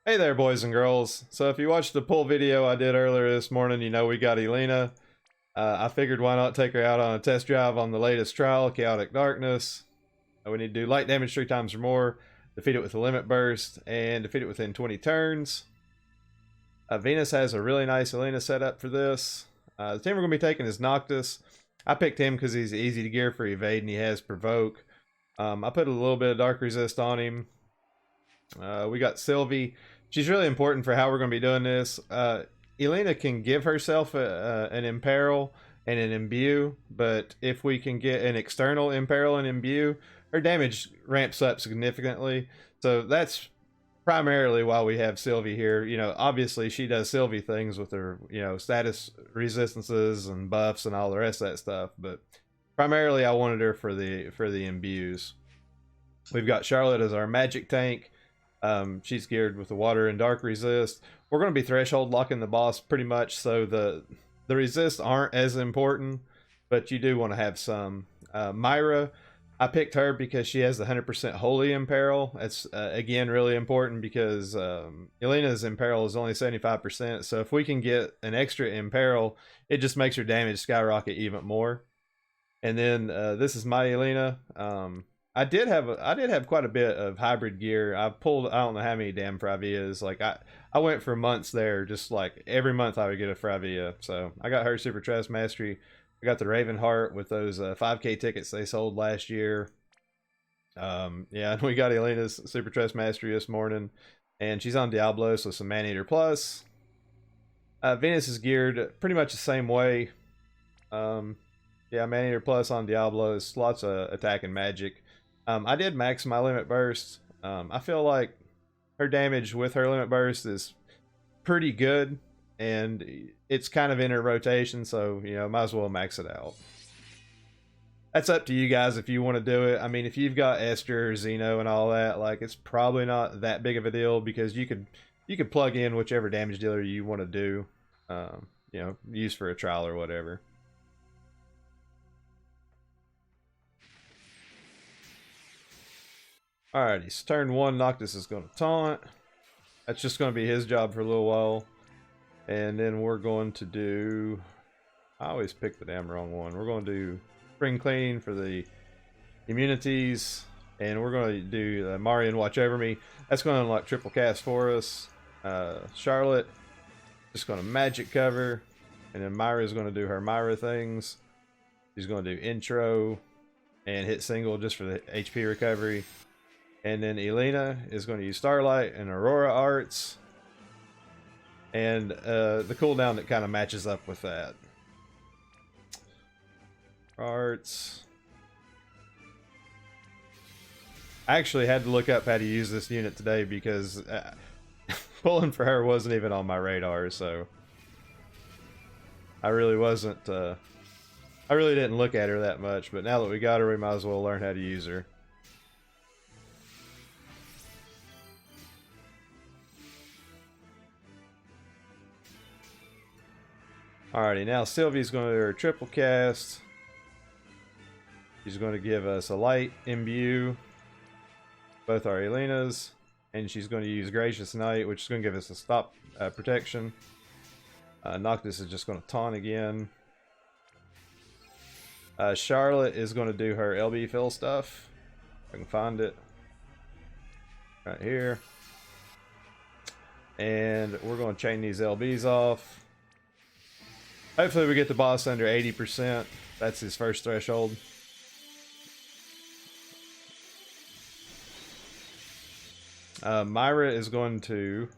Hey there, boys and girls. So if you watched the pull video I did earlier this morning, you know we got Elena. I figured why not take her out on a test drive on the latest trial, Chaotic Darkness. We need to do light damage 3 times or more, defeat it with a limit burst, and defeat it within 20 turns. Venus has a really nice Elena setup for this. The team we're going to be taking is Noctis. I picked him because he's easy to gear for evade and he has provoke. I put a little bit of dark resist on him. We got Sylvie. She's really important for how we're going to be doing this. Elena can give herself an imperil and an imbue, but if we can get an external imperil and imbue, her damage ramps up significantly. So that's primarily why we have Sylvie here. You know, obviously she does Sylvie things with her, you know, status resistances and buffs and all the rest of that stuff, but primarily I wanted her for the imbues. We've got Charlotte as our magic tank. She's geared with the water and dark resist. We're going to be threshold locking the boss pretty much, so the resists aren't as important, but you do want to have some. Myra, I picked her because she has the 100% holy imperil. That's again really important because Elena's imperil is only 75%. So if we can get an extra imperil, it just makes her damage skyrocket even more. And then this is my Elena. I did have quite a bit of hybrid gear. I pulled I don't know how many damn Fravias. Like I went for months there, just like every month I would get a Fravia. So I got her Super Trust Mastery. I got the Raven Heart with those 5K tickets they sold last year. Yeah, and we got Elena's Super Trust Mastery this morning, and she's on Diablos with some Maneater Plus. Venus is geared pretty much the same way. Yeah, Maneater Plus on Diablos, lots of attack and magic. I did max my limit burst. I feel like her damage with her limit burst is pretty good, and it's kind of in her rotation, so you know, might as well max it out. That's up to you guys if you want to do it. I mean, if you've got Esther, Xeno, and all that, like it's probably not that big of a deal because you could plug in whichever damage dealer you want to do, you know, use for a trial or whatever. Alrighty, so turn 1, Noctis is going to taunt. That's just going to be his job for a little while. And then we're going to do... I always pick the damn wrong one. We're going to do Spring Cleaning for the immunities. And we're going to do Marian Watch Over Me. That's going to unlock triple cast for us. Charlotte, just going to magic cover. And then Myra is going to do her Myra things. She's going to do intro and hit single just for the HP recovery. And then Elena is going to use Starlight and Aurora Arts. And the cooldown that kind of matches up with that. Arts. I actually had to look up how to use this unit today because pulling for her wasn't even on my radar, so I really wasn't, I really didn't look at her that much, but now that we got her, we might as well learn how to use her. Alrighty, now Sylvie's going to do her triple cast. She's going to give us a light imbue, both our Elenas, and she's going to use Gracious Knight, which is going to give us a stop protection. Noctis is just going to taunt again. Charlotte is going to do her LB fill stuff. If I can find it. Right here. And we're going to chain these LBs off. Hopefully we get the boss under 80%. That's his first threshold. Myra is going to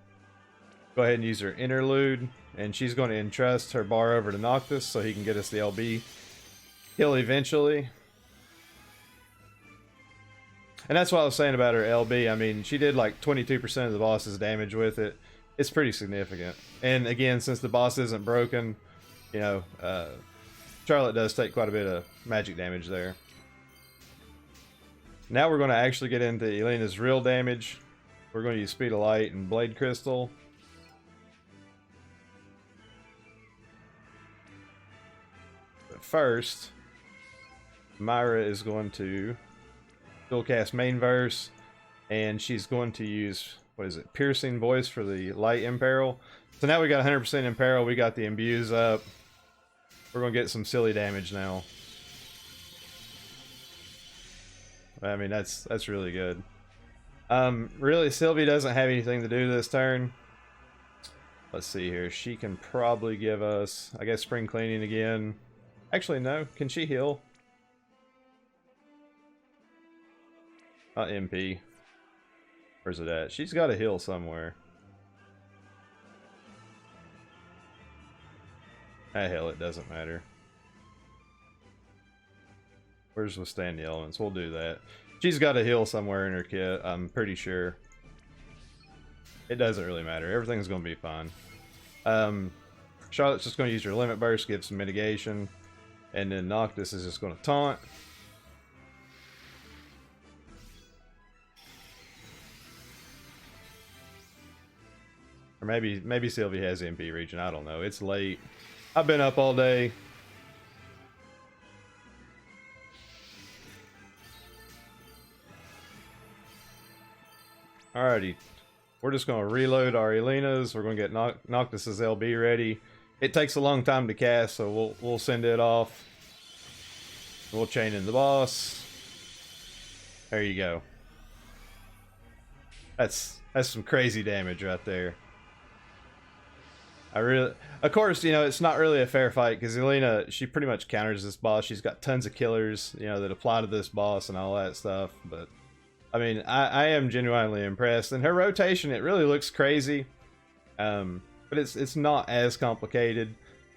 go ahead and use her interlude, and she's going to entrust her bar over to Noctis so he can get us the LB kill eventually. And that's what I was saying about her LB. I mean, she did like 22% of the boss's damage with it. It's pretty significant. And again, since the boss isn't broken, you know, Charlotte does take quite a bit of magic damage there. Now we're going to actually get into Elena's real damage. We're going to use Speed of Light and Blade Crystal. But first, Myra is going to dual cast main verse, and she's going to use what is it, piercing voice for the light imperil. So now we got 100% imperil, we got the imbues up. We're gonna get some silly damage now. I mean, that's really good. Really, Sylvie doesn't have anything to do this turn. Let's see here. She can probably give us, I guess, spring cleaning again. Actually, no. Can she heal? Not MP. Where's it at? She's got to heal somewhere. Ah, hell, it doesn't matter. Where's withstand the elements? We'll do that. She's got to heal somewhere in her kit, I'm pretty sure. It doesn't really matter. Everything's going to be fine. Charlotte's just going to use her limit burst, give some mitigation. And then Noctis is just going to taunt. Or maybe Sylvie has MP region. I don't know. It's late. I've been up all day. Alrighty. We're just going to reload our Elenas. We're going to get Noctis's LB ready. It takes a long time to cast, so we'll send it off. We'll chain in the boss. There you go. That's some crazy damage right there. Of course, you know, it's not really a fair fight because Elena, she pretty much counters this boss. She's got tons of killers, you know, that apply to this boss and all that stuff. But I mean, I am genuinely impressed. And her rotation, it really looks crazy. But it's not as complicated.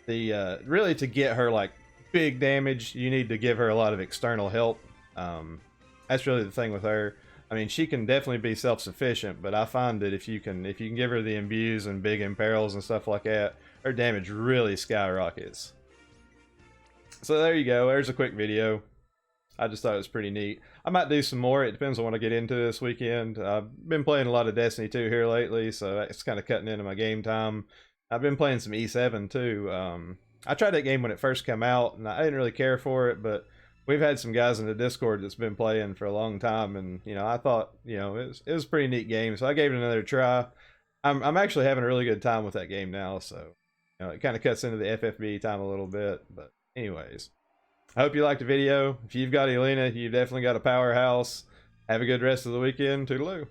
Really to get her like big damage, you need to give her a lot of external help. That's really the thing with her. I mean, she can definitely be self-sufficient, but I find that if you can give her the imbues and big imperils and stuff like that, her damage really skyrockets. So there you go. There's a quick video. I just thought it was pretty neat. I might do some more. It depends on what I get into this weekend. I've been playing a lot of Destiny 2 here lately, so it's kind of cutting into my game time. I've been playing some E7 too. I tried that game when it first came out, and I didn't really care for it, but we've had some guys in the Discord that's been playing for a long time, and you know, I thought, you know, it was a pretty neat game, so I gave it another try. I'm actually having a really good time with that game now, so you know, it kind of cuts into the FFBE time a little bit, but anyways, I hope you liked the video. If you've got Elena, you've definitely got a powerhouse. Have a good rest of the weekend. Toodaloo.